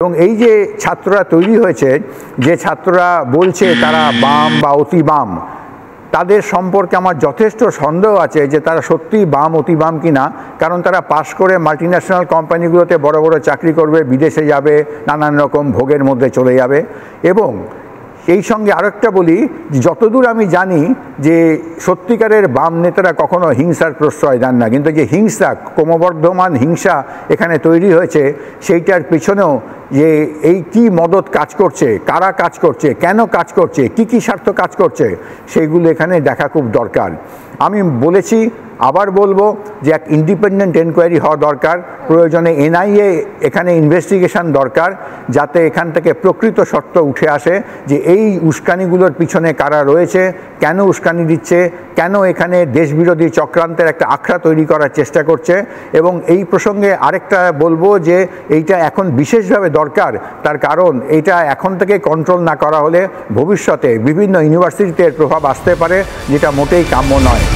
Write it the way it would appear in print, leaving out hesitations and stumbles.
এবং এই যে ছাত্ররা তৈরি হয়েছে, যে ছাত্ররা বলছে তারা বাম বা অতি বাম, তাদের সম্পর্কে আমার যথেষ্ট সন্দেহ আছে যে তারা সত্যি বাম অতি বাম কিনা। কারণ তারা পাশ করে মাল্টিন্যাশনাল কোম্পানিগুলোতে বড় বড় চাকরি করবে, বিদেশে যাবে, নানান রকম ভোগের মধ্যে চলে যাবে। এবং এই সঙ্গে আরেকটা বলি, যতদূর আমি জানি যে সত্যিকারের বাম নেতারা কখনো হিংসার প্রশ্রয় দেন না, কিন্তু যে হিংসা, ক্রমবর্ধমান হিংসা এখানে তৈরি হয়েছে, সেইটার পিছনেও যে এই কি মদত কাজ করছে, কারা কাজ করছে, কেন কাজ করছে, কি স্বার্থ কাজ করছে, সেইগুলো এখানে দেখা খুব দরকার। আমি বলেছি, আবার বলবো যে এক ইন্ডিপেন্ডেন্ট এনকোয়ারি হওয়া দরকার, প্রয়োজনে এনআইএ এখানে ইনভেস্টিগেশন দরকার, যাতে এখান থেকে প্রকৃত সত্য উঠে আসে যে এই উস্কানিগুলোর পিছনে কারা রয়েছে, কেন উস্কানি দিচ্ছে, কেন এখানে দেশবিরোধী চক্রান্তের একটা আখড়া তৈরি করার চেষ্টা করছে। এবং এই প্রসঙ্গে আরেকটা বলবো যে এইটা এখন বিশেষভাবে দরকার, তার কারণ এইটা এখন থেকে কন্ট্রোল না করা হলে ভবিষ্যতে বিভিন্ন ইউনিভার্সিটিতে এর প্রভাব আসতে পারে, যেটা মোটেই কাম্য নয়।